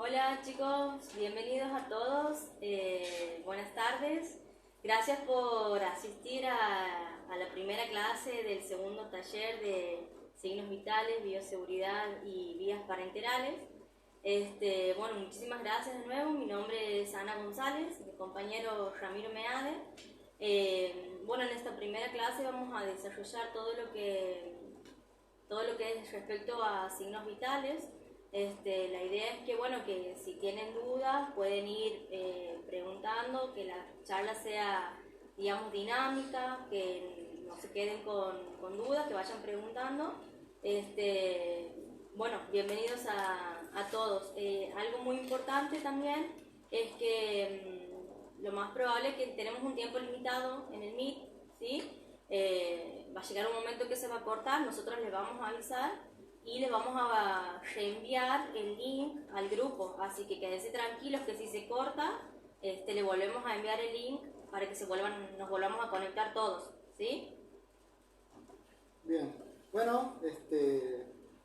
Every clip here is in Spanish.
Hola chicos, bienvenidos a todos, buenas tardes. Gracias por asistir a la primera clase del segundo taller de signos vitales, bioseguridad y vías parenterales. Bueno, muchísimas gracias de nuevo. Mi nombre es Ana González, mi compañero Ramiro Meade. En esta primera clase vamos a desarrollar todo lo que es respecto a signos vitales. La idea es que si tienen dudas pueden ir preguntando, que la charla sea, digamos, dinámica, que no se queden con dudas, que vayan preguntando. Bienvenidos a todos. Algo muy importante también es que lo más probable es que tenemos un tiempo limitado en el Meet, ¿sí? Va a llegar un momento que se va a cortar, nosotros les vamos a avisar y les vamos a reenviar el link al grupo, así que quédense tranquilos que si se corta, le volvemos a enviar el link para que nos volvamos a conectar todos, ¿sí? Bien,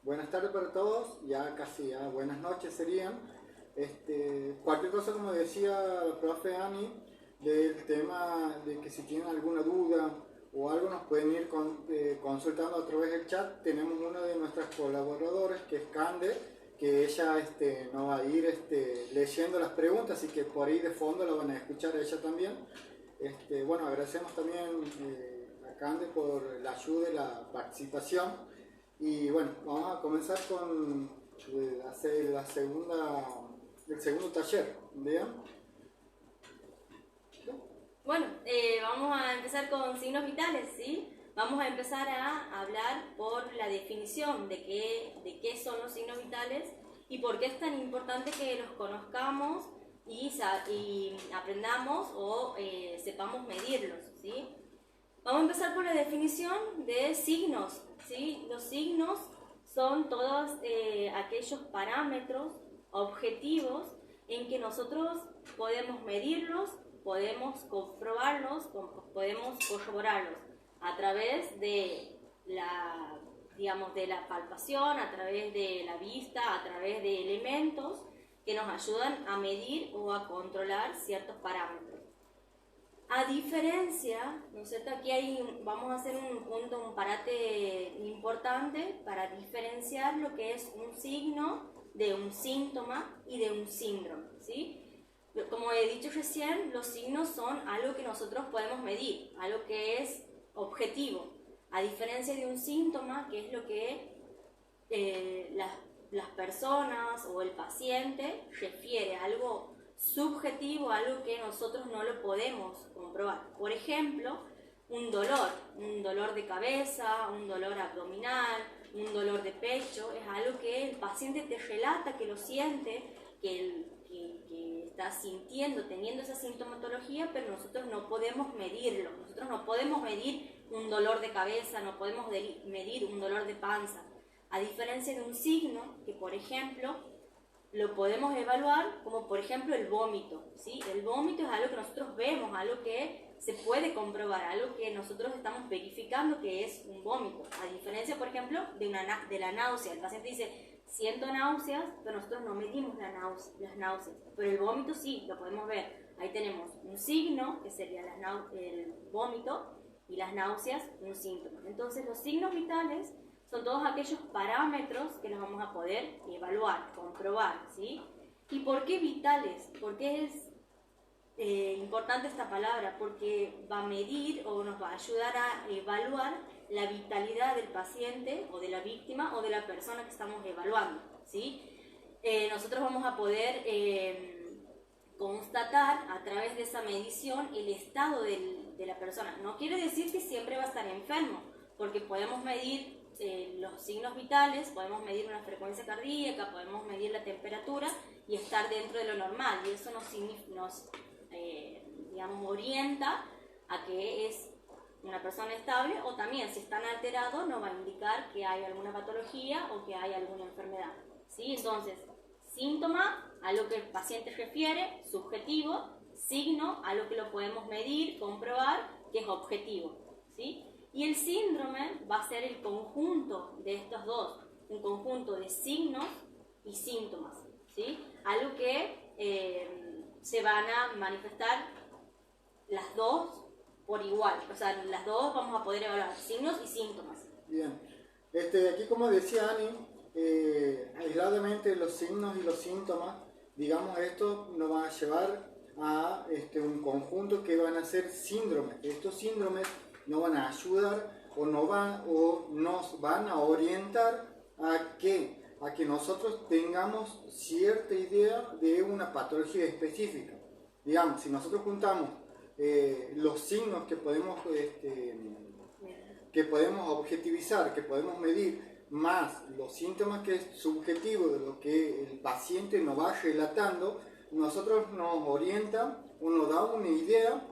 buenas tardes para todos, ya casi buenas noches serían. Cualquier cosa, como decía la profe Ani, del tema de que si tienen alguna duda o algo nos pueden ir consultando a través del chat. Tenemos una de nuestras colaboradores que es Cande, que ella nos va a ir leyendo las preguntas, así que por ahí de fondo la van a escuchar a ella también. Agradecemos también a Cande por la ayuda y la participación. Y bueno, vamos a comenzar con el segundo taller. ¿Bien? Vamos a empezar con signos vitales, ¿sí? Vamos a empezar a hablar por la definición de qué son los signos vitales y por qué es tan importante que los conozcamos y aprendamos o sepamos medirlos, ¿sí? Vamos a empezar por la definición de signos, ¿sí? Los signos son todos aquellos parámetros objetivos en que nosotros podemos medirlos, podemos comprobarlos, podemos corroborarlos a través de la palpación, a través de la vista, a través de elementos que nos ayudan a medir o a controlar ciertos parámetros. A diferencia, ¿no es cierto? Aquí vamos a hacer un parate importante para diferenciar lo que es un signo de un síntoma y de un síndrome, ¿sí? Como he dicho recién, los signos son algo que nosotros podemos medir, algo que es objetivo, a diferencia de un síntoma, que es lo que las personas o el paciente refiere, algo subjetivo, algo que nosotros no lo podemos comprobar. Por ejemplo, un dolor de cabeza, un dolor abdominal, un dolor de pecho, es algo que el paciente te relata que lo siente, que está sintiendo, teniendo esa sintomatología, pero nosotros no podemos medirlo. Nosotros no podemos medir un dolor de cabeza, no podemos medir un dolor de panza. A diferencia de un signo, que por ejemplo lo podemos evaluar, como por ejemplo el vómito, ¿sí? El vómito es algo que nosotros vemos, algo que se puede comprobar, algo que nosotros estamos verificando que es un vómito. A diferencia, por ejemplo, de la náusea. El paciente dice: siento náuseas, pero nosotros no medimos las náuseas. Pero el vómito sí, lo podemos ver. Ahí tenemos un signo, que sería el vómito, y las náuseas, un síntoma. Entonces, los signos vitales son todos aquellos parámetros que los vamos a poder evaluar, comprobar, ¿sí? ¿Y por qué vitales? ¿Por qué es importante esta palabra? Porque va a medir o nos va a ayudar a evaluar la vitalidad del paciente o de la víctima o de la persona que estamos evaluando, ¿sí? Nosotros vamos a poder constatar a través de esa medición el estado de la persona. No quiere decir que siempre va a estar enfermo, porque podemos medir los signos vitales, podemos medir una frecuencia cardíaca, podemos medir la temperatura y estar dentro de lo normal, y eso nos orienta a que es una persona estable, o también si están alterados nos va a indicar que hay alguna patología o que hay alguna enfermedad, ¿sí? Entonces, síntoma, a lo que el paciente refiere, subjetivo; signo, a lo que lo podemos medir, comprobar, que es objetivo, ¿sí? Y el síndrome va a ser el conjunto de estos dos, un conjunto de signos y síntomas, ¿sí? Algo que se van a manifestar las dos por igual, o sea, las dos vamos a poder evaluar signos y síntomas. Bien, aquí como decía Ani, aisladamente los signos y los síntomas, digamos, esto nos va a llevar a un conjunto que van a ser síndromes. Estos síndromes nos van a ayudar o nos van a orientar a que nosotros tengamos cierta idea de una patología específica. Digamos, si nosotros juntamos los signos que podemos objetivizar, que podemos medir, más los síntomas que es subjetivo de lo que el paciente nos va relatando, nosotros nos orienta o nos da una idea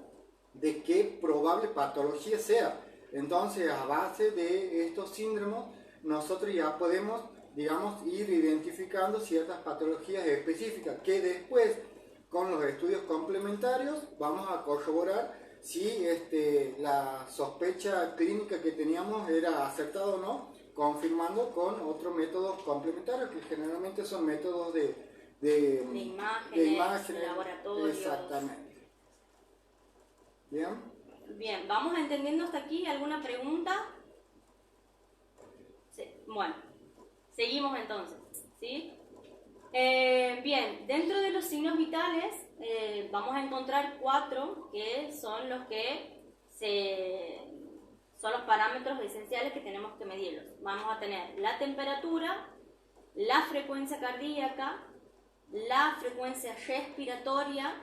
de qué probable patología sea. Entonces, a base de estos síndromes, nosotros ya podemos, digamos, ir identificando ciertas patologías específicas que después, con los estudios complementarios, vamos a corroborar si la sospecha clínica que teníamos era acertada o no, confirmando con otros métodos complementarios, que generalmente son métodos de imágenes, de laboratorios. Exactamente. ¿Bien? Bien, ¿vamos entendiendo hasta aquí? ¿Alguna pregunta? Sí. Bueno, seguimos entonces, ¿sí? Bien, dentro de los signos vitales vamos a encontrar 4 que son los son los parámetros esenciales que tenemos que medirlos. Vamos a tener la temperatura, la frecuencia cardíaca, la frecuencia respiratoria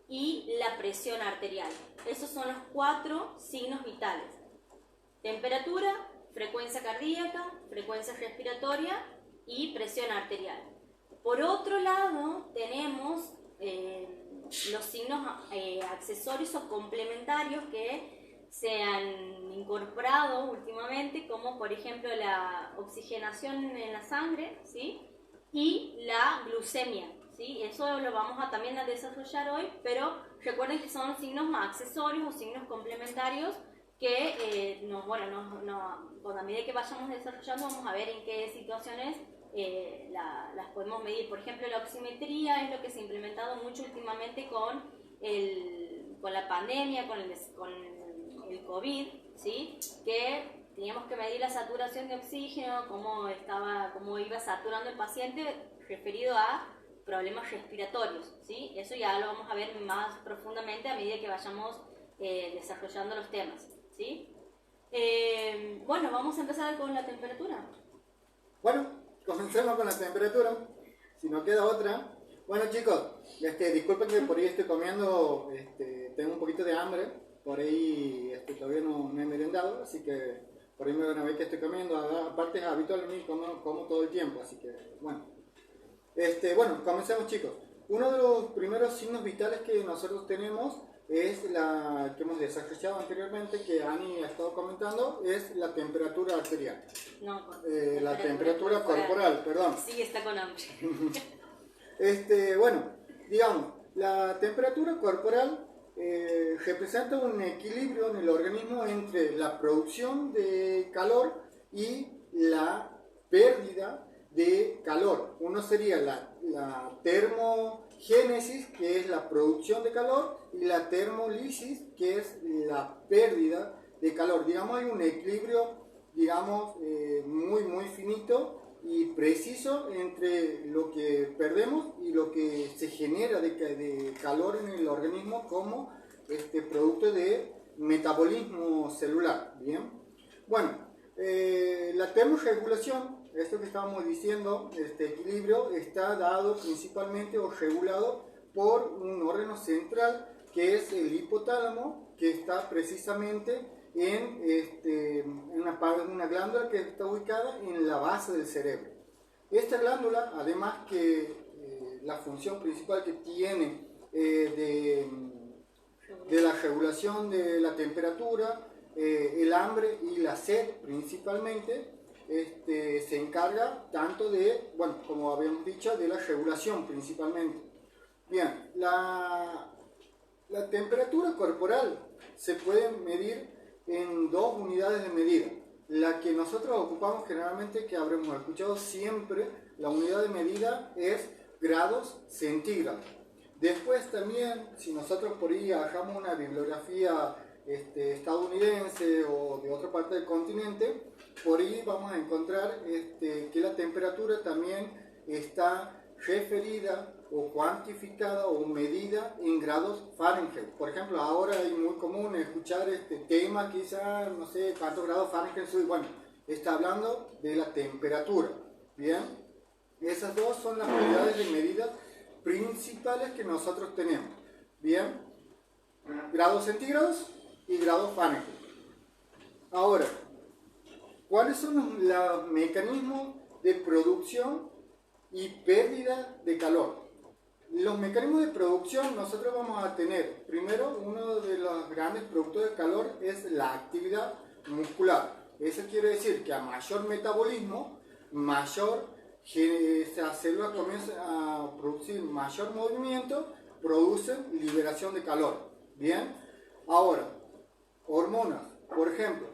y la presión arterial. Esos son los 4 signos vitales. Temperatura, frecuencia cardíaca, frecuencia respiratoria y presión arterial. Por otro lado, tenemos los signos accesorios o complementarios que se han incorporado últimamente, como por ejemplo la oxigenación en la sangre, ¿sí? Y la glucemia, ¿sí? Eso lo vamos también a desarrollar hoy, pero recuerden que son signos accesorios o signos complementarios que con la medida que vayamos desarrollando vamos a ver en qué situaciones las podemos medir. Por ejemplo, la oximetría es lo que se ha implementado mucho últimamente con la pandemia, con el COVID, ¿sí? Que teníamos que medir la saturación de oxígeno, cómo iba saturando el paciente referido a problemas respiratorios, ¿sí? Eso ya lo vamos a ver más profundamente a medida que vayamos desarrollando los temas, ¿sí? Bueno, vamos a empezar con la temperatura. Bueno, comencemos con la temperatura, si no queda otra. Bueno, chicos, disculpen que por ahí estoy comiendo, tengo un poquito de hambre, por ahí todavía no he merendado, así que por ahí me van a ver que estoy comiendo. Aparte es habitual en mí, como todo el tiempo, así que bueno. Bueno, comencemos, chicos. Uno de los primeros signos vitales que nosotros tenemos es la que hemos desarrollado anteriormente, que Ani ha estado comentando, es la temperatura arterial. No, la temperatura corporal, perdón. Sí, está con hambre. Bueno, digamos, la temperatura corporal representa un equilibrio en el organismo entre la producción de calor y la pérdida de calor. Uno sería la termogénesis, que es la producción de calor, y la termolisis, que es la pérdida de calor. Digamos, hay un equilibrio, digamos, muy finito y preciso entre lo que perdemos y lo que se genera de calor en el organismo como producto de metabolismo celular. Bien, bueno, la termorregulación, esto que estábamos diciendo, este equilibrio está dado principalmente o regulado por un órgano central que es el hipotálamo, que está precisamente en una glándula que está ubicada en la base del cerebro. Esta glándula, además que la función principal que tiene de la regulación de la temperatura, el hambre y la sed principalmente, se encarga tanto de, bueno, como habíamos dicho, de la regulación principalmente. Bien, la temperatura corporal se puede medir en 2 unidades de medida. La que nosotros ocupamos generalmente, que habremos escuchado siempre, la unidad de medida es grados centígrados. Después también, si nosotros por ahí bajamos una bibliografía estadounidense o de otra parte del continente, por ahí vamos a encontrar que la temperatura también está referida o cuantificada o medida en grados Fahrenheit. Por ejemplo, ahora es muy común escuchar este tema, quizá, no sé cuántos grados Fahrenheit sube. Bueno, está hablando de la temperatura. Bien, esas dos son las unidades de medida principales que nosotros tenemos. Bien, grados centígrados y grados Fahrenheit. Ahora, ¿cuáles son los mecanismos de producción y pérdida de calor? Los mecanismos de producción nosotros vamos a tener, primero, uno de los grandes productos de calor es la actividad muscular. Eso quiere decir que a mayor metabolismo, esa célula comienza a producir mayor movimiento, producen liberación de calor. Bien, ahora, hormonas, por ejemplo,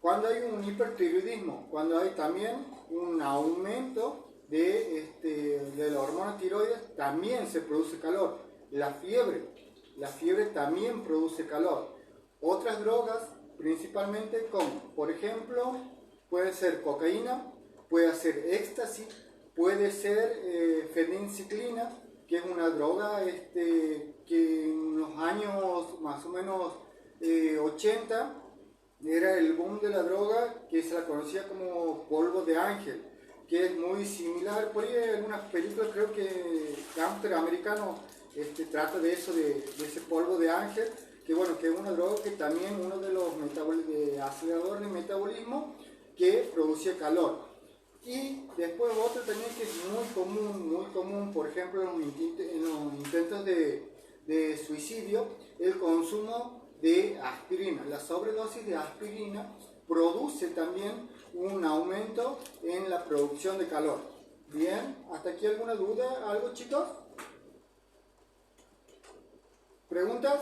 cuando hay un hipertiroidismo, cuando hay también un aumento de la hormona tiroides, también se produce calor. La fiebre también produce calor. Otras drogas, principalmente como, por ejemplo, puede ser cocaína, puede ser éxtasis, puede ser feninciclina, que es una droga que en los años más o menos 80 era el boom de la droga, que se la conocía como polvo de ángel, que es muy similar. Por ahí hay algunas películas, creo que Gangster Americano trata de eso, de ese polvo de ángel, que bueno, que es una droga que también uno de los aceleradores de metabolismo que producía calor. Y después otro también que es muy común, por ejemplo en los intentos de suicidio, el consumo de aspirina. La sobredosis de aspirina produce también un aumento en la producción de calor. Bien, ¿hasta aquí alguna duda? ¿Algo, chicos? ¿Preguntas?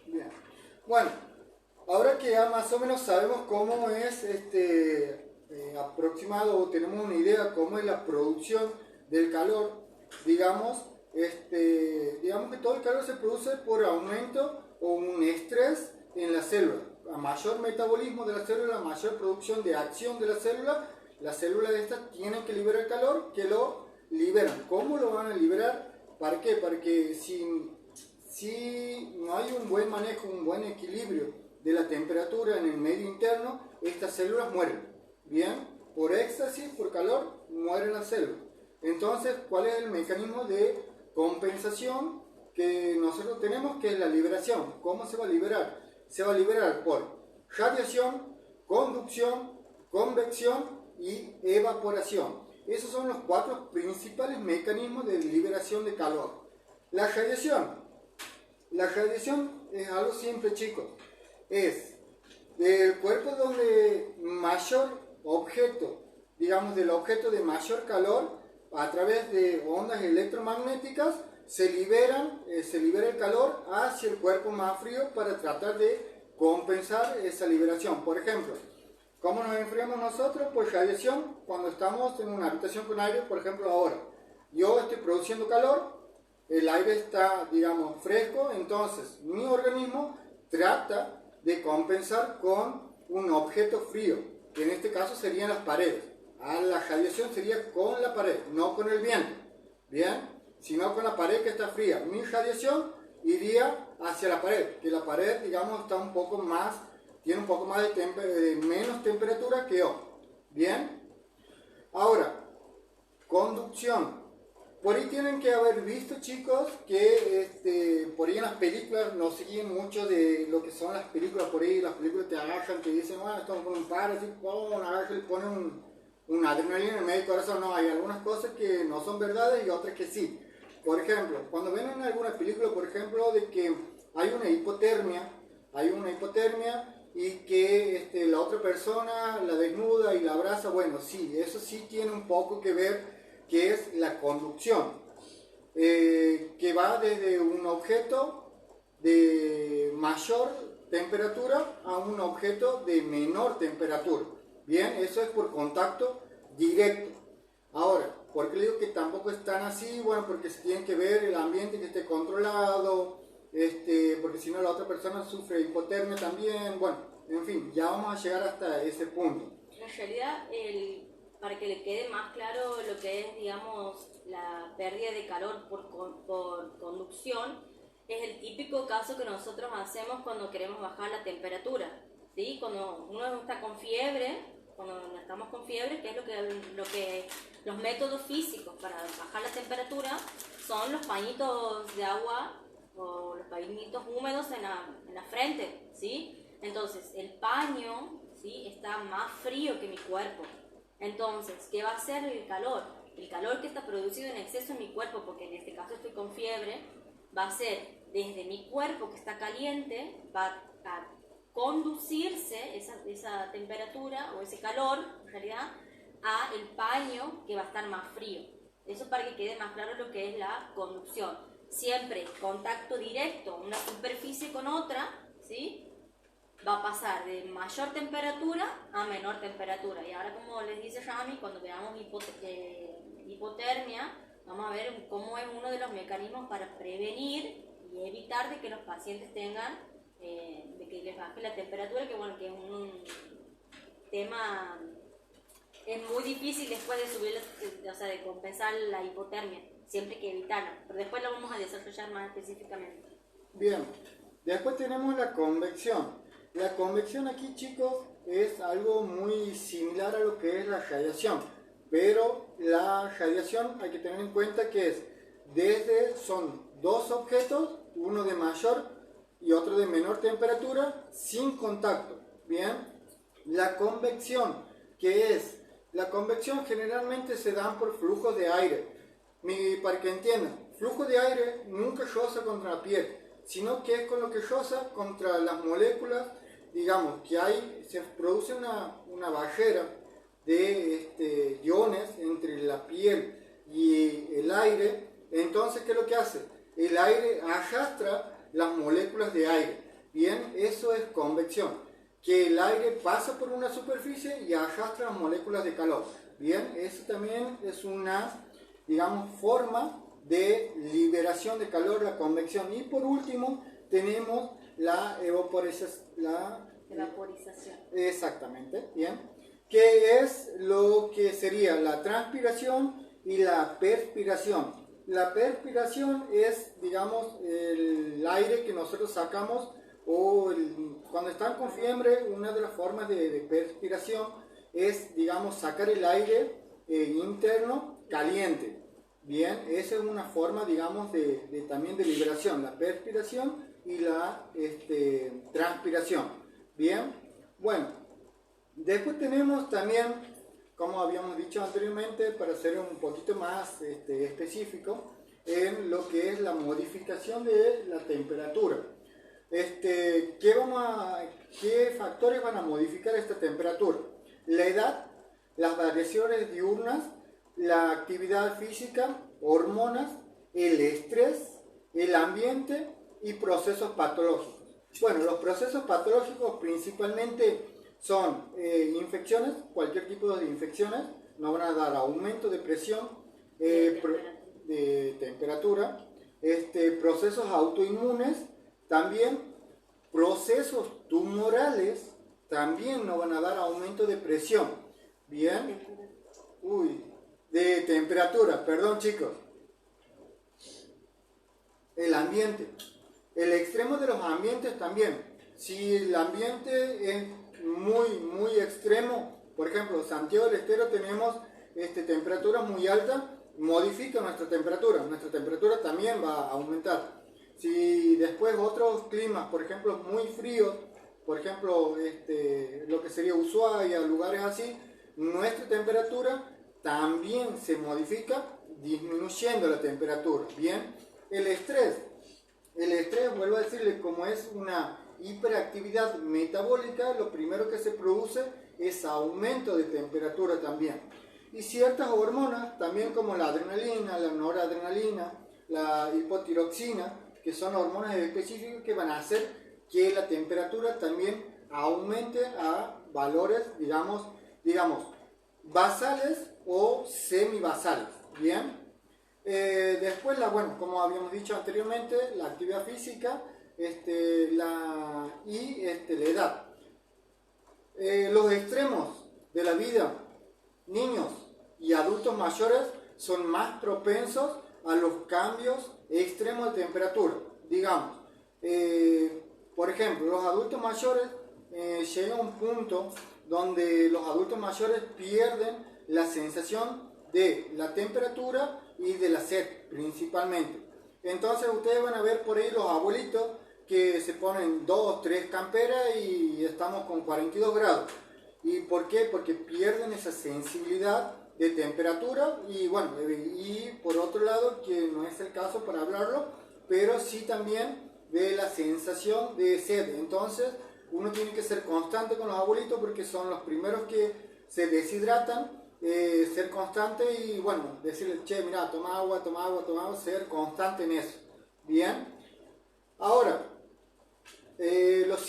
Bien. Bueno, ahora que ya más o menos sabemos cómo es aproximado, o tenemos una idea cómo es la producción del calor, digamos que todo el calor se produce por aumento o un estrés en la célula. A mayor metabolismo de la célula, a mayor producción de acción de la célula, las células de estas tienen que liberar calor, que lo liberan. ¿Cómo lo van a liberar? ¿Para qué? Para que si no hay un buen manejo, un buen equilibrio de la temperatura en el medio interno, estas células mueren. Bien, por éxtasis, por calor, mueren las células. Entonces, ¿cuál es el mecanismo de compensación que nosotros tenemos? Que es la liberación. ¿Cómo se va a liberar? Se va a liberar por radiación, conducción, convección y evaporación. Esos son los 4 principales mecanismos de liberación de calor. La radiación es algo simple, chicos. Es del cuerpo donde mayor objeto, digamos del objeto de mayor calor, a través de ondas electromagnéticas se libera el calor hacia el cuerpo más frío para tratar de compensar esa liberación. Por ejemplo, ¿cómo nos enfriamos nosotros? Pues radiación, cuando estamos en una habitación con aire, por ejemplo ahora. Yo estoy produciendo calor, el aire está, digamos, fresco, entonces mi organismo trata de compensar con un objeto frío, que en este caso serían las paredes. La radiación sería con la pared, no con el viento, ¿bien? Sino con la pared que está fría. Mi radiación iría hacia la pared, que la pared, digamos, está un poco más, tiene un poco más de menos temperatura que yo, ¿bien? Ahora, conducción. Por ahí tienen que haber visto, chicos, que por ahí en las películas nos siguen mucho de lo que son las películas. Por ahí las películas te agajan, te dicen, bueno, estamos con un paro, así, y ponen un adrenalina en el medio del corazón. No, hay algunas cosas que no son verdades y otras que sí. Por ejemplo, cuando ven en alguna película, por ejemplo, de que hay una hipotermia y que la otra persona la desnuda y la abraza, bueno, sí, eso sí tiene un poco que ver, que es la conducción, que va desde un objeto de mayor temperatura a un objeto de menor temperatura. Bien, eso es por contacto directo. Ahora, ¿por qué le digo que tampoco es tan así? Bueno, porque se tiene que ver el ambiente que esté controlado, porque si no la otra persona sufre hipotermia también. Bueno, en fin, ya vamos a llegar hasta ese punto. En realidad, para que le quede más claro lo que es, digamos, la pérdida de calor por conducción, es el típico caso que nosotros hacemos cuando queremos bajar la temperatura, ¿sí? Cuando uno está con fiebre, cuando estamos con fiebre, que es lo que los métodos físicos para bajar la temperatura son los pañitos de agua o los pañitos húmedos en la frente, ¿sí? Entonces, el paño, ¿sí?, está más frío que mi cuerpo. Entonces, ¿qué va a hacer el calor? El calor que está producido en exceso en mi cuerpo, porque en este caso estoy con fiebre, va a ser desde mi cuerpo que está caliente, va a conducirse esa temperatura o ese calor, en realidad, a el paño que va a estar más frío. Eso para que quede más claro lo que es la conducción. Siempre contacto directo, una superficie con otra, ¿sí?, va a pasar de mayor temperatura a menor temperatura. Y ahora, como les dice Rami, cuando veamos hipotermia, vamos a ver cómo es uno de los mecanismos para prevenir y evitar de que los pacientes tengan, de que les baje la temperatura, que bueno, que es un tema, es muy difícil después de subir, o sea, de compensar la hipotermia, siempre hay que evitarla, pero después lo vamos a desarrollar más específicamente. Bien, después tenemos la convección. La convección aquí, chicos, es algo muy similar a lo que es la radiación, pero la radiación hay que tener en cuenta que son dos objetos, uno de mayor y otro de menor temperatura, sin contacto. Bien, la convección, la convección generalmente se da por flujos de aire. Para que entiendan, flujo de aire nunca roza contra la piel, sino que es con lo que roza contra las moléculas, digamos, que se produce una barrera de iones entre la piel y el aire. Entonces, ¿qué es lo que hace? El aire arrastra las moléculas de aire. Bien, eso es convección, que el aire pasa por una superficie y arrastra las moléculas de calor. Bien, eso también es una, digamos, forma de liberación de calor, la convección. Y por último tenemos la evaporización. Exactamente, bien. Que es lo que sería la transpiración y la perspiración. La perspiración es, digamos, el aire que nosotros sacamos, cuando están con fiebre, una de las formas de perspiración es, digamos, sacar el aire interno caliente. Bien, esa es una forma, digamos, también de liberación, la perspiración y la transpiración. Bien, bueno, después tenemos también, como habíamos dicho anteriormente, para ser un poquito más específico, en lo que es la modificación de la temperatura. ¿Qué factores van a modificar esta temperatura? La edad, las variaciones diurnas, la actividad física, hormonas, el estrés, el ambiente y procesos patológicos. Bueno, los procesos patológicos principalmente son infecciones, cualquier tipo de infecciones, nos van a dar aumento de presión, de temperatura, procesos autoinmunes, también procesos tumorales, también nos van a dar aumento de presión. Bien, de temperatura, perdón chicos. El ambiente, el extremo de los ambientes también. Si el ambiente es muy extremo, por ejemplo, Santiago del Estero tenemos temperaturas muy altas, modifica nuestra temperatura también va a aumentar. Si después otros climas, por ejemplo, muy fríos, por ejemplo, lo que sería Ushuaia, lugares así, nuestra temperatura también se modifica disminuyendo la temperatura. Bien, el estrés, vuelvo a decirle, como es una hiperactividad metabólica, lo primero que se produce es aumento de temperatura también. Y ciertas hormonas, también como la adrenalina, la noradrenalina, la hipotiroxina, que son hormonas específicas que van a hacer que la temperatura también aumente a valores, digamos, basales o semibasales, ¿bien? Después, bueno, como habíamos dicho anteriormente, la actividad física la edad. Los extremos de la vida, niños y adultos mayores son más propensos a los cambios extremos de temperatura. Digamos, por ejemplo, los adultos mayores llega a un punto donde los adultos mayores pierden la sensación de la temperatura y de la sed principalmente. Entonces ustedes van a ver por ahí los abuelitos que se ponen 2, 3 camperas y estamos con 42 grados. ¿Y por qué? Porque pierden esa sensibilidad de temperatura y bueno, y por otro lado, que no es el caso para hablarlo, pero sí también de la sensación de sed. Entonces uno tiene que ser constante con los abuelitos porque son los primeros que se deshidratan, ser constante y bueno, decirles, che, mira, toma agua, ser constante en eso. Bien, ahora, los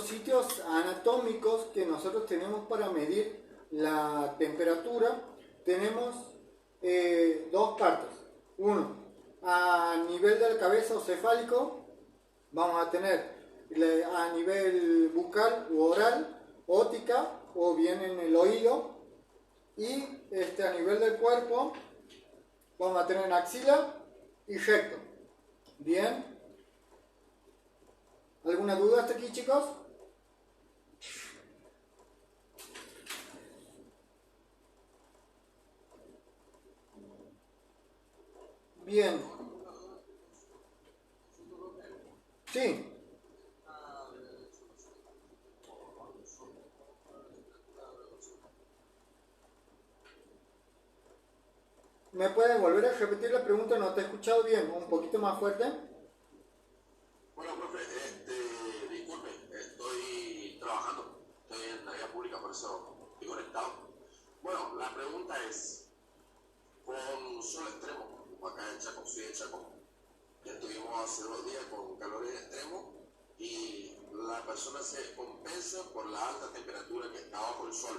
sitios anatómicos que nosotros tenemos para medir la temperatura, tenemos dos partes. Uno, a nivel de la cabeza o cefálico, vamos a tener a nivel bucal u oral, óptica o bien en el oído, y a nivel del cuerpo vamos a tener en axila y recto. Bien, ¿alguna duda hasta aquí, chicos? Bien. Sí. ¿Me puedes volver a repetir la pregunta? No te he escuchado bien, un poquito más fuerte. Bueno, profe, disculpe, estoy trabajando, estoy en la vía pública, por eso estoy conectado. Bueno, la pregunta es, con sol extremo, acá en Chaco, soy de Chaco, que estuvimos hace 2 días con calores extremos y la persona se compensa por la alta temperatura que está bajo el sol.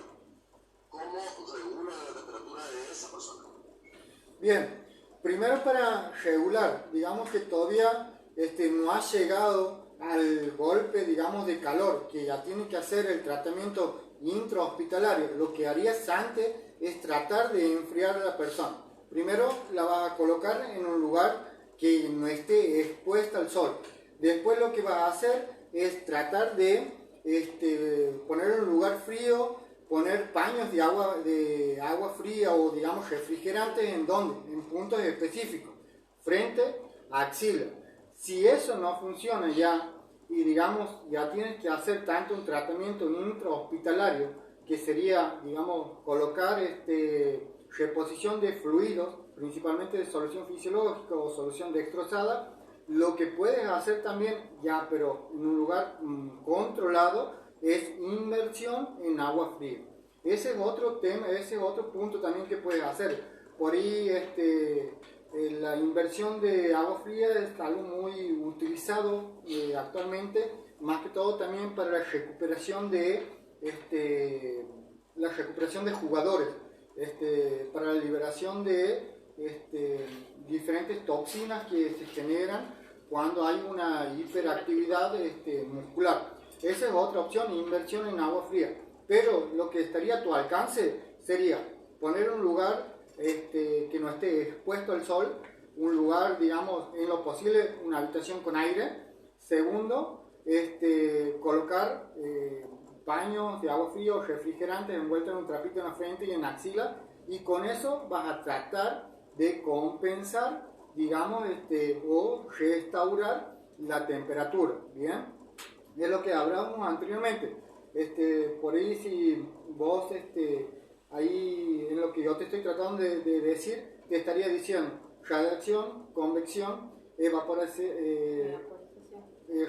¿Cómo regula la temperatura de esa persona? Bien, primero para regular, digamos que todavía no ha llegado al golpe, digamos, de calor, que ya tiene que hacer el tratamiento intrahospitalario. Lo que harías antes es tratar de enfriar a la persona. Primero la vas a colocar en un lugar que no esté expuesta al sol. Después lo que vas a hacer es tratar de poner en un lugar frío, poner paños de agua fría o digamos refrigerantes en puntos específicos, frente a axila. Si eso no funciona ya y digamos ya tienes que hacer tanto un tratamiento intrahospitalario que sería digamos colocar reposición de fluidos, principalmente de solución fisiológica o solución dextrosada, lo que puedes hacer también ya pero en un lugar controlado es inmersión en agua fría. Ese es otro tema, ese es otro punto también que puedes hacer. Por ahí la inversión de agua fría es algo muy utilizado actualmente, más que todo también para la recuperación de jugadores, para la liberación de diferentes toxinas que se generan cuando hay una hiperactividad muscular. Esa es otra opción, inversión en agua fría. Pero lo que estaría a tu alcance sería poner un lugar que no esté expuesto al sol, un lugar, digamos, en lo posible, una habitación con aire. Segundo, colocar paños de agua fría o refrigerantes envueltos en un trapito en la frente y en la axila, y con eso vas a tratar de compensar, digamos, o restaurar la temperatura, ¿bien? De lo que hablábamos anteriormente. Por ahí si vos ahí en lo que yo te estoy tratando de decir, te estaría diciendo radiación, convección,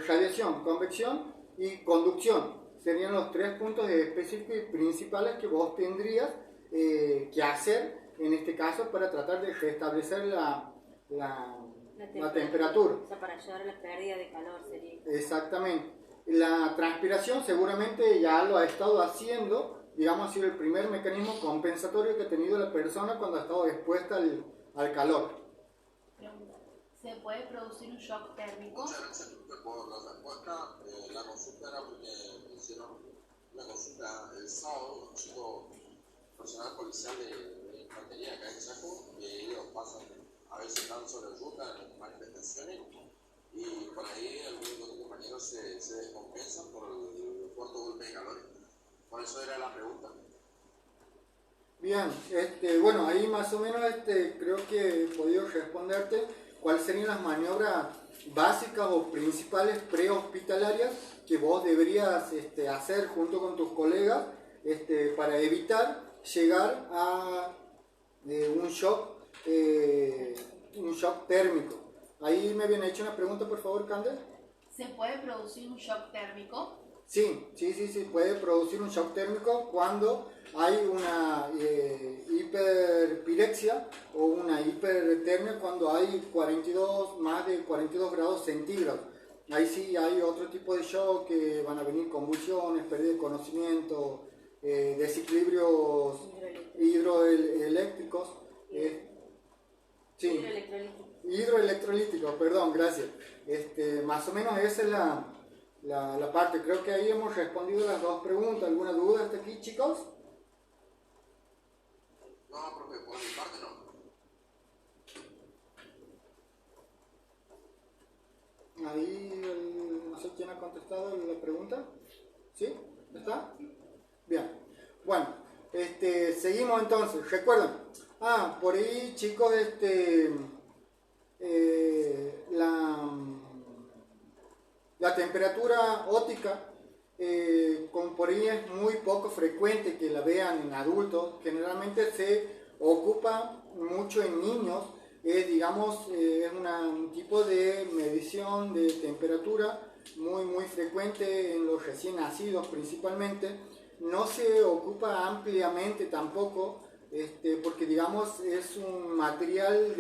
radiación, convección y conducción. Serían los 3 puntos específicos y principales que vos tendrías que hacer en este caso para tratar de restablecer la la temperatura. O sea, para ayudar a la pérdida de calor sería. Exactamente. La transpiración seguramente ya lo ha estado haciendo, digamos, ha sido el primer mecanismo compensatorio que ha tenido la persona cuando ha estado expuesta al calor. Pregunta, ¿se puede producir un shock térmico? Muchas gracias por la respuesta. La consulta era porque me hicieron una consulta el sábado, un chico personal policial de infantería acá en Chaco, y ellos pasan a veces están sobre ruta en manifestaciones y por ahí algunos compañeros se descompensan por el fuerte golpe de calor. Por eso era la pregunta. Bien, bueno, ahí más o menos creo que he podido responderte cuáles serían las maniobras básicas o principales prehospitalarias que vos deberías hacer junto con tus colegas para evitar llegar a un shock térmico. Ahí me habían hecho una pregunta, por favor, Cande. ¿Se puede producir un shock térmico? Sí, puede producir un shock térmico cuando hay una hiperpirexia o una hipertermia, cuando hay más de 42 grados centígrados. Ahí sí hay otro tipo de shock, que van a venir convulsiones, pérdida de conocimiento, desequilibrios hidroeléctricos. Sí, hidroelectrolíticos, perdón, gracias. Más o menos esa es la parte. Creo que ahí hemos respondido las dos preguntas. ¿Alguna duda hasta aquí, chicos? No, profe, por mi parte no. Ahí no sé quién ha contestado la pregunta. ¿Sí? ¿Está? Bien. Bueno, seguimos entonces. Recuerden. Por ahí, chicos, la temperatura óptica, como por ahí es muy poco frecuente que la vean en adultos, generalmente se ocupa mucho en niños. Digamos, es un tipo de medición de temperatura muy frecuente en los recién nacidos principalmente. No se ocupa ampliamente tampoco, porque digamos es un material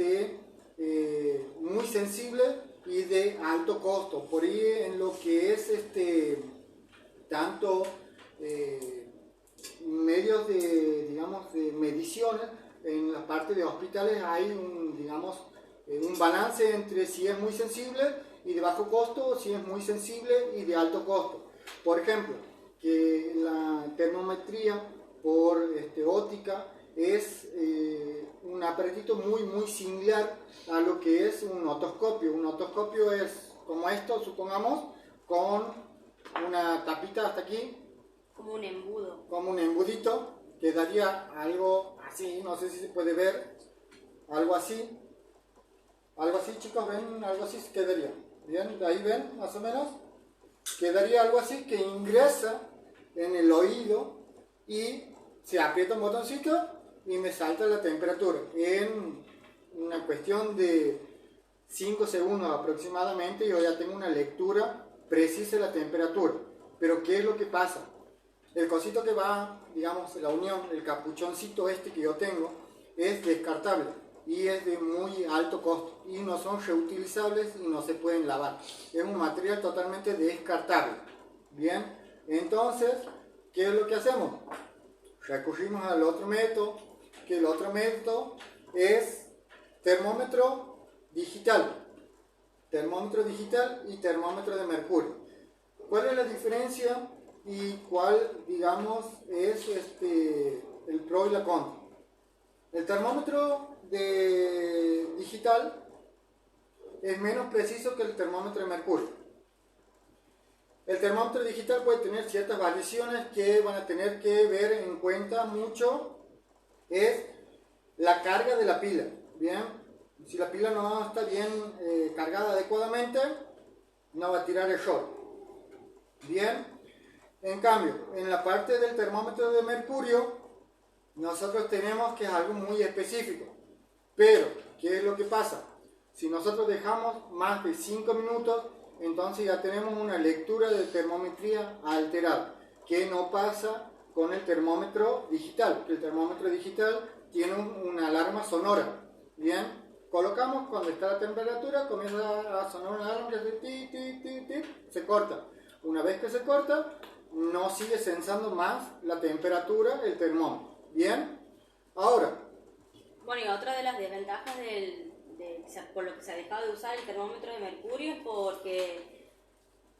muy sensible y de alto costo. Por ahí en lo que es tanto medios de mediciones, en la parte de hospitales hay un balance entre si es muy sensible y de bajo costo, o si es muy sensible y de alto costo. Por ejemplo, que la termometría por óptica es un aparatito muy similar a lo que es un otoscopio. Un otoscopio es como esto, supongamos, con una tapita hasta aquí. Como un embudo. Como un embudito, que daría algo así, no sé si se puede ver, algo así. Algo así, chicos, ¿ven? Algo así quedaría. ¿Bien? ¿De ahí ven, más o menos? Quedaría algo así que ingresa en el oído y se aprieta un botoncito y me salta la temperatura. En una cuestión de 5 segundos aproximadamente yo ya tengo una lectura precisa de la temperatura. Pero ¿qué es lo que pasa? El cosito que va, digamos, la unión, el capuchoncito que yo tengo, es descartable y es de muy alto costo y no son reutilizables y no se pueden lavar. Es un material totalmente descartable. Bien, entonces, ¿qué es lo que hacemos? Recurrimos al otro método, que el otro método es termómetro digital. Termómetro digital y termómetro de mercurio. ¿Cuál es la diferencia y cuál, digamos, es el pro y la contra? El termómetro digital es menos preciso que el termómetro de mercurio. El termómetro digital puede tener ciertas variaciones que van a tener que ver en cuenta mucho. Es la carga de la pila. Bien, si la pila no está bien cargada adecuadamente, no va a tirar el short. Bien, en cambio, en la parte del termómetro de mercurio, nosotros tenemos que es algo muy específico. Pero, ¿qué es lo que pasa? Si nosotros dejamos más de 5 minutos, entonces ya tenemos una lectura de termometría alterada, que no pasa con el termómetro digital, que el termómetro digital tiene una alarma sonora. Bien, colocamos, cuando está la temperatura, comienza a sonar una alarma que hace ti, ti, ti, ti, se corta. Una vez que se corta, no sigue sensando más la temperatura el termómetro. ¿Bien? Ahora. Bueno, y otra de las desventajas por lo que se ha dejado de usar el termómetro de mercurio es porque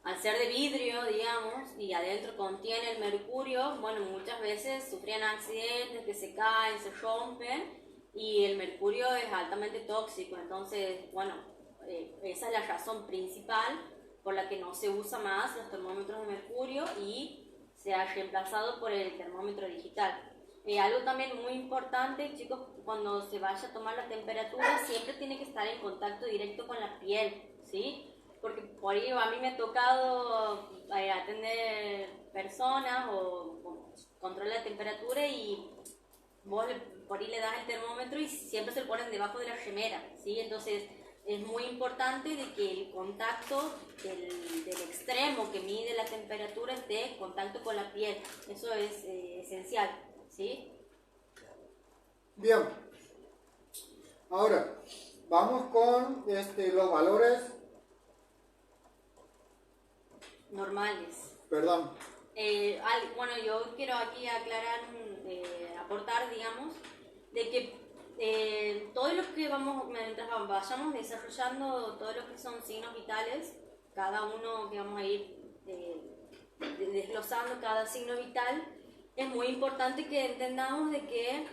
al ser de vidrio, digamos, y adentro contiene el mercurio, bueno, muchas veces sufrían accidentes que se caen, se rompen, y el mercurio es altamente tóxico. Entonces, bueno, esa es la razón principal por la que no se usa más los termómetros de mercurio y se ha reemplazado por el termómetro digital. Algo también muy importante, chicos, cuando se vaya a tomar la temperatura, siempre tiene que estar en contacto directo con la piel, ¿sí? Porque por ahí a mí me ha tocado atender personas o controlar la temperatura y vos por ahí le das el termómetro y siempre se lo ponen debajo de la remera, ¿sí? Entonces es muy importante de que el contacto del extremo que mide la temperatura esté en contacto con la piel. Eso es esencial, ¿sí? Bien. Ahora, vamos con los valores normales. Perdón. Bueno, yo quiero aquí aclarar, aportar, digamos, de que todo lo que mientras vayamos desarrollando todo lo que son signos vitales, cada uno que vamos a ir desglosando cada signo vital, es muy importante que entendamos de que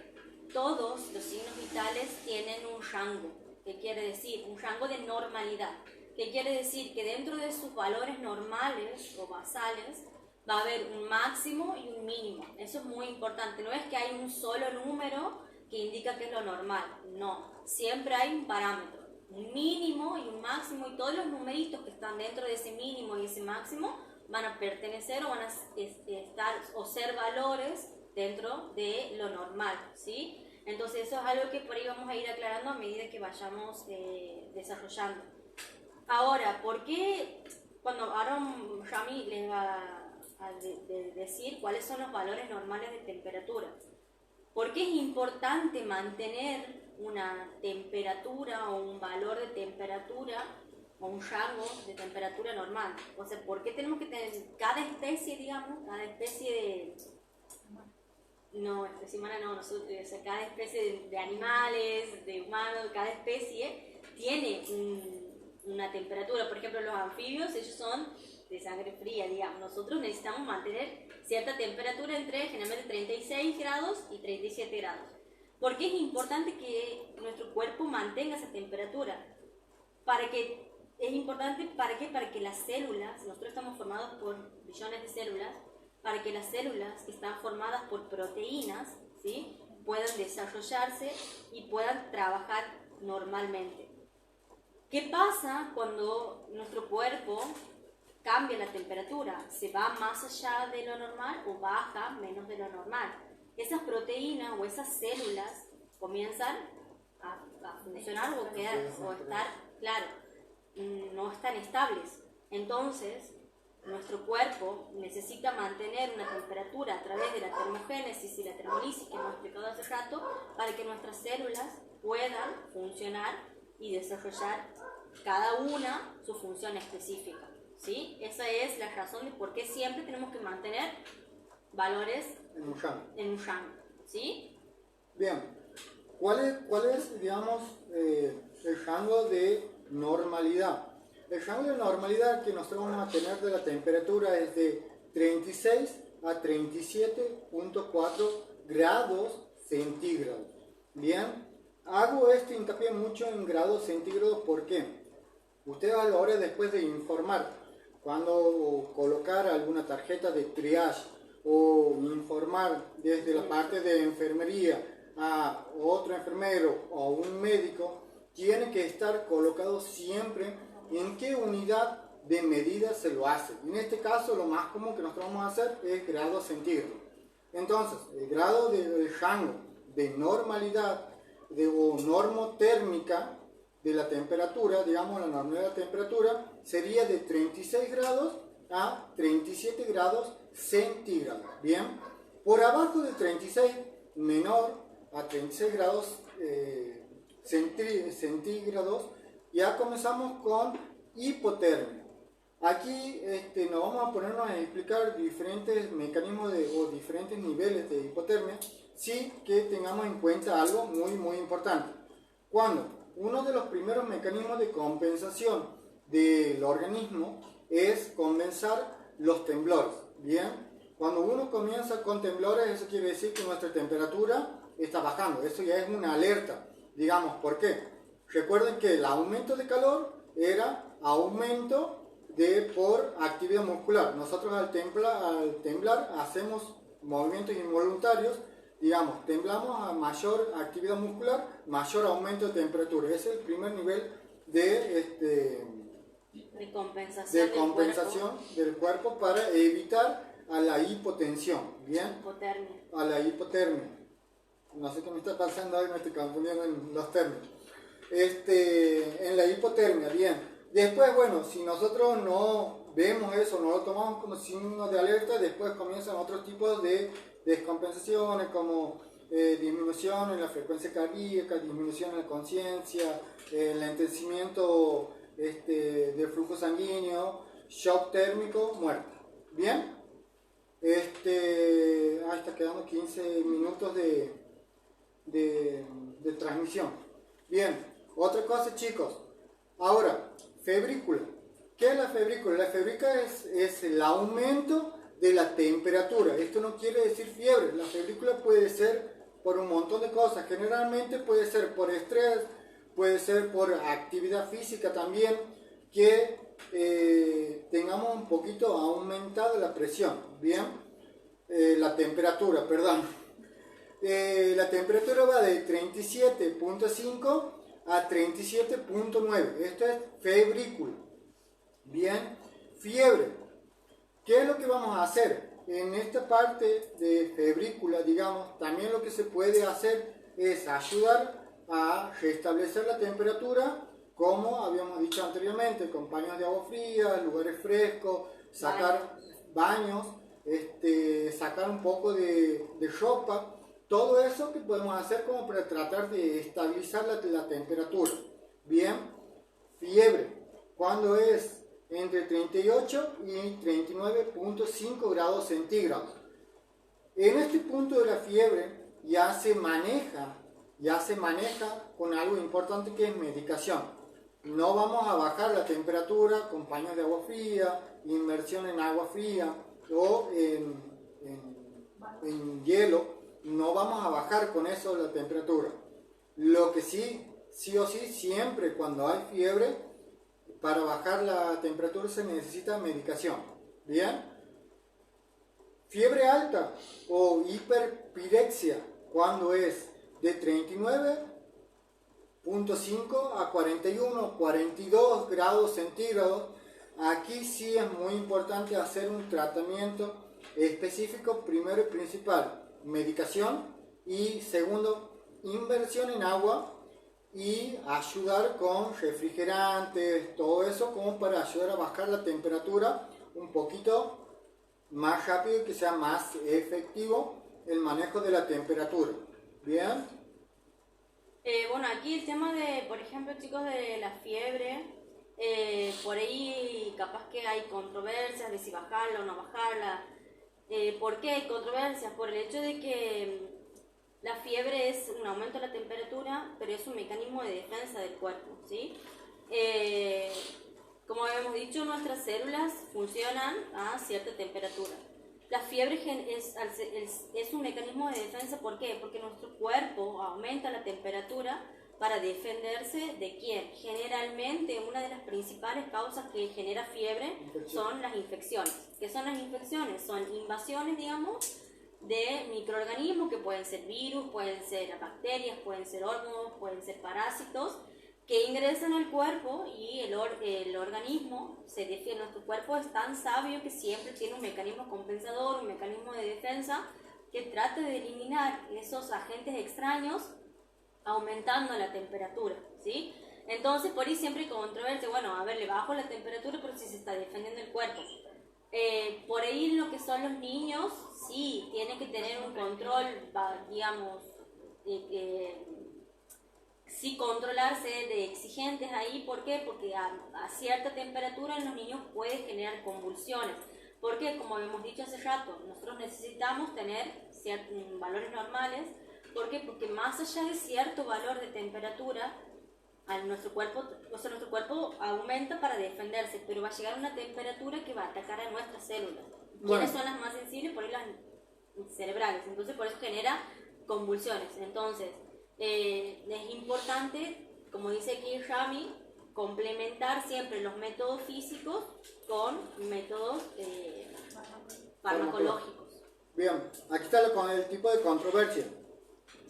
todos los signos vitales tienen un rango. ¿Qué quiere decir? Un rango de normalidad. ¿Qué quiere decir? Que dentro de sus valores normales o basales va a haber un máximo y un mínimo. Eso es muy importante. No es que hay un solo número que indica que es lo normal. No. Siempre hay un parámetro. Un mínimo y un máximo, y todos los numeritos que están dentro de ese mínimo y ese máximo van a pertenecer o van a estar o ser valores dentro de lo normal, ¿sí? Entonces eso es algo que por ahí vamos a ir aclarando a medida que vayamos desarrollando. Ahora, ¿por qué cuando ahora Rami les va a decir cuáles son los valores normales de temperatura? ¿Por qué es importante mantener una temperatura o un valor de temperatura o un rango de temperatura normal? O sea, ¿por qué tenemos que tener cada especie, digamos, cada especie de... No, especie humana no, nosotros, o sea, cada especie de animales, de humanos, cada especie tiene una temperatura. Por ejemplo, los anfibios, ellos son de sangre fría, digamos. Nosotros necesitamos mantener cierta temperatura entre generalmente 36 grados y 37 grados. ¿Por qué es importante que nuestro cuerpo mantenga esa temperatura? Es importante ¿para qué? Para que las células, nosotros estamos formados por billones de células, para que las células que están formadas por proteínas, ¿sí?, puedan desarrollarse y puedan trabajar normalmente. ¿Qué pasa cuando nuestro cuerpo cambia la temperatura? ¿Se va más allá de lo normal o baja menos de lo normal? Esas proteínas o esas células comienzan a funcionar o estar, claro, no están estables. Entonces, nuestro cuerpo necesita mantener una temperatura a través de la termogénesis y la termolisis que hemos explicado hace rato para que nuestras células puedan funcionar y desarrollar cada una su función específica, ¿sí? Esa es la razón de por qué siempre tenemos que mantener valores en un rango, ¿sí? Bien, ¿cuál es, digamos, el rango de normalidad? El rango de normalidad que nosotros vamos a tener de la temperatura es de 36 a 37.4 grados centígrados. Bien, hago este hincapié mucho en grados centígrados. ¿Por qué? Ustedes a la hora después de informar, cuando colocar alguna tarjeta de triage o informar desde la parte de enfermería a otro enfermero o a un médico, tiene que estar colocado siempre en qué unidad de medida se lo hace. En este caso, lo más común que nosotros vamos a hacer es grado centígrado. Entonces, el grado de rango de normalidad o normotérmica de la temperatura, digamos la normalidad de la temperatura, sería de 36 grados a 37 grados centígrados. Bien, por abajo de 36, menor a 36 grados centígrados, ya comenzamos con hipotermia. Aquí nos vamos a ponernos a explicar diferentes mecanismos o diferentes niveles de hipotermia, sí que tengamos en cuenta algo muy importante. Cuando uno de los primeros mecanismos de compensación del organismo es compensar los temblores, ¿bien? Cuando uno comienza con temblores, eso quiere decir que nuestra temperatura está bajando, eso ya es una alerta, digamos, ¿por qué? Recuerden que el aumento de calor era aumento por actividad muscular. Nosotros al temblar hacemos movimientos involuntarios, digamos, temblamos a mayor actividad muscular, mayor aumento de temperatura. Ese es el primer nivel de compensación del cuerpo para evitar a la hipotensión, ¿bien? Hipotermia. A la hipotermia. No sé qué me está pasando hoy, me estoy confundiendo en los términos. En la hipotermia, bien. Después, bueno, si nosotros no vemos eso, no lo tomamos como signo de alerta, después comienzan otros tipos de descompensaciones como disminución en la frecuencia cardíaca, disminución en la conciencia, lentecimiento del flujo sanguíneo, shock térmico, muerte. ¿Bien? Está quedando 15 minutos de transmisión. Bien, otra cosa, chicos. Ahora, febrícula. ¿Qué es la febrícula? La febrícula es el aumento de la temperatura. Esto no quiere decir fiebre. La febrícula puede ser por un montón de cosas. Generalmente puede ser por estrés, puede ser por actividad física también, que tengamos un poquito aumentada la presión. Bien, la temperatura, perdón. La temperatura va de 37.5 a 37.9. Esto es febrícula. Bien, fiebre. ¿Qué es lo que vamos a hacer? En esta parte de febrícula, digamos, también lo que se puede hacer es ayudar a restablecer la temperatura, como habíamos dicho anteriormente, con paños de agua fría, lugares frescos, sacar baños, sacar un poco de ropa. Todo eso que podemos hacer como para tratar de estabilizar la temperatura. Bien, fiebre, cuando es entre 38 y 39.5 grados centígrados. En este punto de la fiebre ya se maneja con algo importante que es medicación. No vamos a bajar la temperatura con paños de agua fría, inmersión en agua fría o en hielo. No vamos a bajar con eso la temperatura. Lo que sí o sí, siempre cuando hay fiebre, para bajar la temperatura se necesita medicación. ¿Bien? Fiebre alta o hiperpirexia, cuando es de 39.5 a 41, 42 grados centígrados. Aquí sí es muy importante hacer un tratamiento específico, primero y principal. Medicación y segundo, inversión en agua y ayudar con refrigerantes, todo eso como para ayudar a bajar la temperatura un poquito más rápido y que sea más efectivo el manejo de la temperatura. ¿Bien? Bueno, aquí el tema de, por ejemplo, chicos, de la fiebre, por ahí capaz que hay controversias de si bajarla o no bajarla. ¿Por qué hay controversias? Por el hecho de que la fiebre es un aumento de la temperatura, pero es un mecanismo de defensa del cuerpo, ¿sí? Como habíamos dicho, nuestras células funcionan a cierta temperatura. La fiebre es un mecanismo de defensa, ¿por qué? Porque nuestro cuerpo aumenta la temperatura para defenderse ¿de quién? Generalmente una de las principales causas que genera fiebre son las infecciones. ¿Qué son las infecciones? Son invasiones, digamos, de microorganismos que pueden ser virus, pueden ser bacterias, pueden ser hongos, pueden ser parásitos, que ingresan al cuerpo y el organismo se defiende. Nuestro cuerpo es tan sabio que siempre tiene un mecanismo compensador, un mecanismo de defensa que trata de eliminar esos agentes extraños aumentando la temperatura, ¿sí? Entonces, por ahí siempre hay controversia, bueno, a ver, le bajo la temperatura, pero si se está defendiendo el cuerpo. Por ahí lo que son los niños, sí, tienen que tener un control, digamos, sí controlarse de exigentes ahí. ¿Por qué? Porque a cierta temperatura en los niños puede generar convulsiones. Porque, como hemos dicho hace rato, nosotros necesitamos tener valores normales. ¿Por qué? Porque más allá de cierto valor de temperatura, nuestro cuerpo aumenta para defenderse, pero va a llegar a una temperatura que va a atacar a nuestras células. ¿Quiénes son las más sensibles? Por ahí las cerebrales. Entonces, por eso genera convulsiones. Entonces, es importante, como dice aquí Rami, complementar siempre los métodos físicos con métodos farmacológicos. Bien, aquí está el tipo de controversia.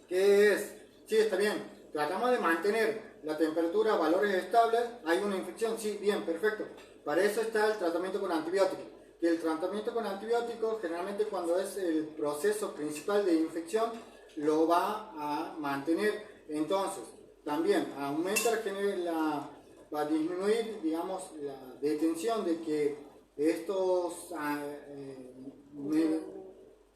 ¿Qué es? Sí, está bien, tratamos de mantener la temperatura a valores estables, hay una infección, sí, bien, perfecto. Para eso está el tratamiento con antibióticos. Y el tratamiento con antibióticos, generalmente cuando es el proceso principal de infección, lo va a mantener. Entonces, también aumenta va a disminuir, digamos, la detención de que estos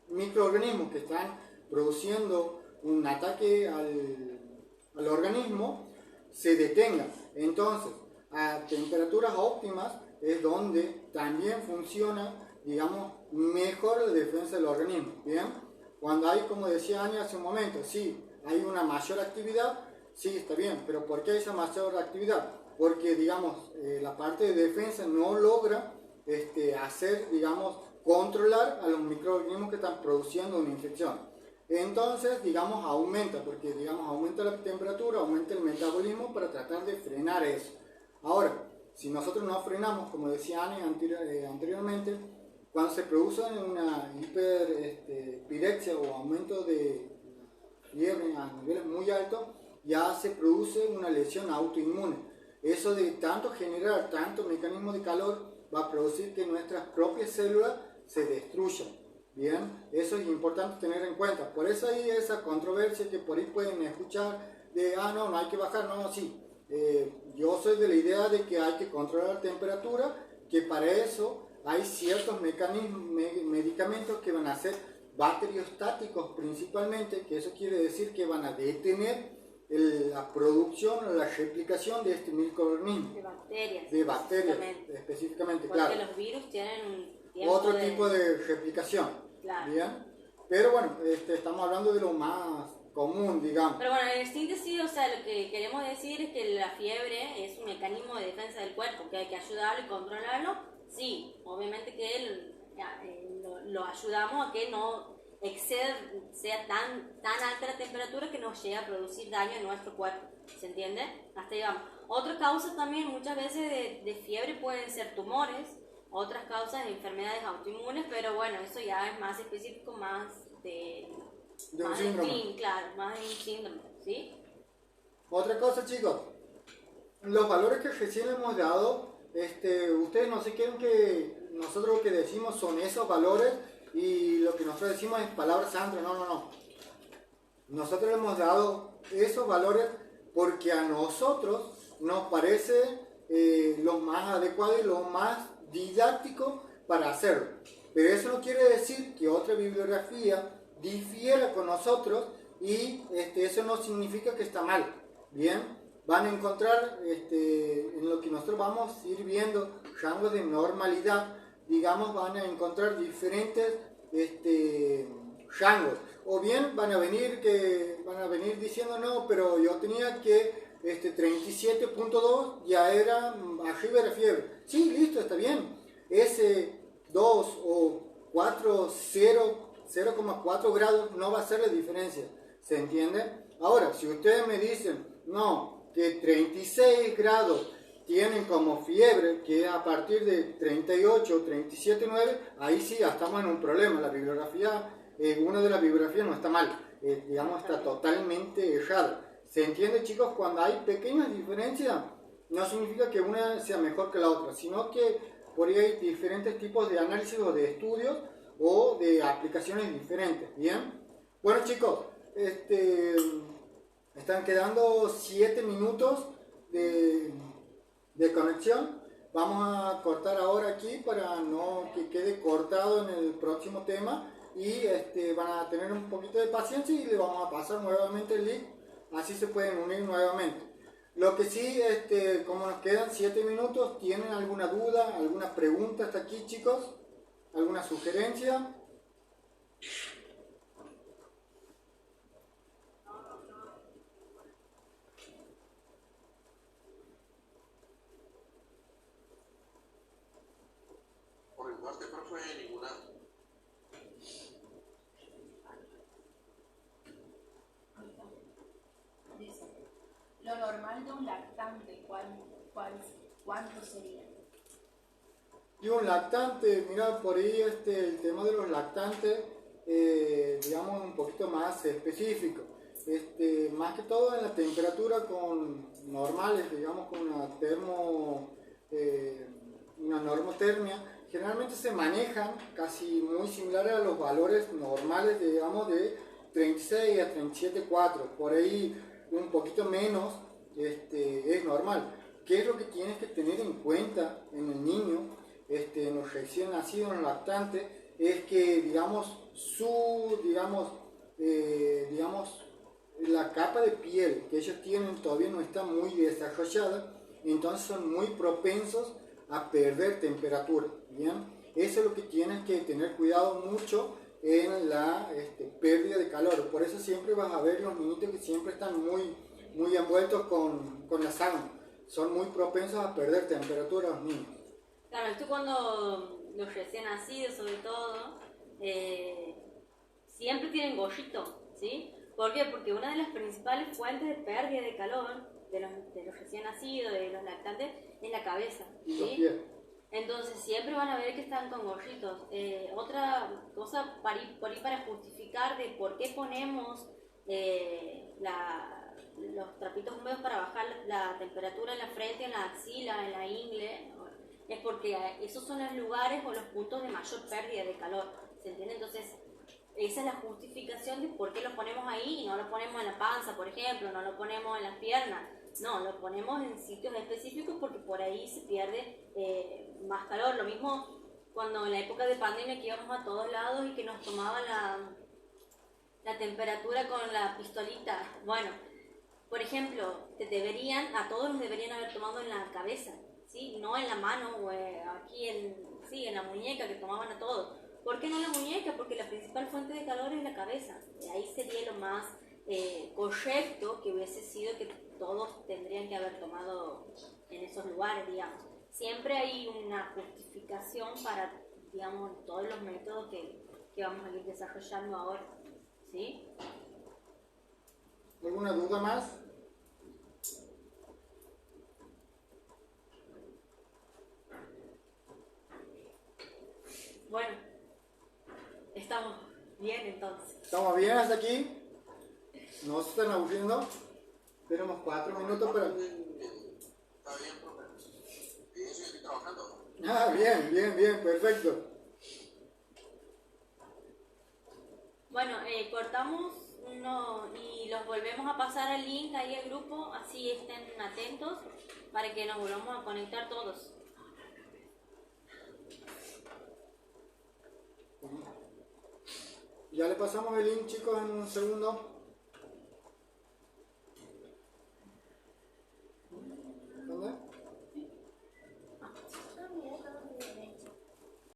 microorganismos que están produciendo un ataque al organismo se detengan. Entonces, a temperaturas óptimas es donde también funciona, digamos, mejor la defensa del organismo. Bien, cuando hay, como decía Ania hace un momento, sí, hay una mayor actividad, sí, está bien, pero ¿por qué hay esa mayor actividad? Porque, digamos, la parte de defensa no logra hacer, digamos, controlar a los microorganismos que están produciendo una infección. Entonces, digamos, aumenta, porque, digamos, aumenta la temperatura, aumenta el metabolismo para tratar de frenar eso. Ahora, si nosotros no frenamos, como decía Annie anteriormente, cuando se produce una hiperpirexia o aumento de fiebre a niveles muy altos, ya se produce una lesión autoinmune. Eso de tanto generar tanto mecanismo de calor va a producir que nuestras propias células se destruyan. Bien, eso es importante tener en cuenta. Por eso hay esa controversia que por ahí pueden escuchar de, no hay que bajar, no, sí. Yo soy de la idea de que hay que controlar la temperatura, que para eso hay ciertos medicamentos que van a ser bacteriostáticos principalmente, que eso quiere decir que van a detener la producción o la replicación de este microorganismo. De bacterias, específicamente, porque claro. Porque los virus tienen un otro tipo de replicación. Claro. Bien, pero bueno, estamos hablando de lo más común, digamos. Pero bueno, en síntesis, o sea, lo que queremos decir es que la fiebre es un mecanismo de defensa del cuerpo, que hay que ayudarlo y controlarlo. Sí, obviamente que lo ayudamos a que no sea tan alta la temperatura que nos llegue a producir daño en nuestro cuerpo. ¿Se entiende? Hasta llegamos. Otra causa también muchas veces de fiebre pueden ser tumores, otras causas de enfermedades autoinmunes, pero bueno, eso ya es más específico, más de un síndrome. Claro, más de un síndrome, ¿sí? Otra cosa, chicos, los valores que recién hemos dado, ustedes no se quieren que nosotros lo que decimos son esos valores y lo que nosotros decimos es palabra santa, no. Nosotros hemos dado esos valores porque a nosotros nos parece lo más adecuado y lo más didáctico para hacerlo. Pero eso no quiere decir que otra bibliografía difiera con nosotros y eso no significa que está mal. Bien, van a encontrar en lo que nosotros vamos a ir viendo rangos de normalidad, digamos, van a encontrar diferentes rangos, o bien van a venir diciendo no, pero yo tenía que 37.2 ya era arriba de la fiebre. Sí, listo, está bien. Ese 2 o 4, 0,4 grados no va a ser la diferencia. ¿Se entiende? Ahora, si ustedes me dicen, no, que 36 grados tienen como fiebre, que a partir de 38 o 37,9, ahí sí ya estamos en un problema. La bibliografía, una de las bibliografías no está mal, digamos, está totalmente errada. ¿Se entiende, chicos? Cuando hay pequeñas diferencias, no significa que una sea mejor que la otra, sino que por ahí hay diferentes tipos de análisis o de estudios o de aplicaciones diferentes. ¿Bien? Bueno, chicos, están quedando 7 minutos de conexión. Vamos a cortar ahora aquí para no que quede cortado en el próximo tema y van a tener un poquito de paciencia y le vamos a pasar nuevamente el link así se pueden unir nuevamente. Lo que sí, como nos quedan 7 minutos, ¿tienen alguna duda, alguna pregunta hasta aquí, chicos? ¿Alguna sugerencia? Por mi parte, profe, ninguna. Dice, lo normal de un lactante, ¿cuánto sería? Y un lactante, mira, por ahí el tema de los lactantes, digamos, un poquito más específico. Más que todo en la temperatura con normales, digamos, con una normotermia, generalmente se manejan casi muy similares a los valores normales, digamos, de 36 a 37,4. Por ahí un poquito menos es normal. ¿Qué es lo que tienes que tener en cuenta en el niño? En los recién nacidos, en los lactantes, es que, digamos, la capa de piel que ellos tienen todavía no está muy desarrollada, entonces son muy propensos a perder temperatura, ¿bien? Eso es lo que tienes que tener cuidado mucho en la pérdida de calor. Por eso siempre vas a ver los niñitos que siempre están muy envueltos con la sábana. Son muy propensos a perder temperatura los niños. Claro, esto cuando los recién nacidos, sobre todo, siempre tienen gorrito, ¿sí? ¿Por qué? Porque una de las principales fuentes de pérdida de calor de los recién nacidos, de los lactantes, es la cabeza, Y los ¿sí? pies. Entonces siempre van a ver que están con gorritos. Otra cosa para justificar de por qué ponemos los trapitos húmedos para bajar la temperatura en la frente, en la axila, en la ingle, es porque esos son los lugares o los puntos de mayor pérdida de calor, ¿se entiende? Entonces, esa es la justificación de por qué lo ponemos ahí y no lo ponemos en la panza, por ejemplo, no lo ponemos en las piernas. No, lo ponemos en sitios específicos porque por ahí se pierde más calor. Lo mismo cuando en la época de pandemia que íbamos a todos lados y que nos tomaban la temperatura con la pistolita. Bueno, por ejemplo, a todos nos deberían haber tomado en la cabeza, ¿sí? No en la mano o aquí en la muñeca, que tomaban a todos. ¿Por qué no la muñeca? Porque la principal fuente de calor es la cabeza. Y ahí sería lo más correcto que hubiese sido que todos tendrían que haber tomado en esos lugares, digamos. Siempre hay una justificación para, digamos, todos los métodos que vamos a ir desarrollando ahora, ¿sí? ¿Alguna duda más? Bueno, estamos bien entonces. ¿Estamos bien hasta aquí? ¿No se están aburriendo? Tenemos 4 minutos para... Está bien, profe. Y eso yo estoy trabajando. Ah, bien, perfecto. Bueno, cortamos y los volvemos a pasar al link ahí al grupo, así estén atentos para que nos volvamos a conectar todos. Ya le pasamos el link, chicos, en un segundo.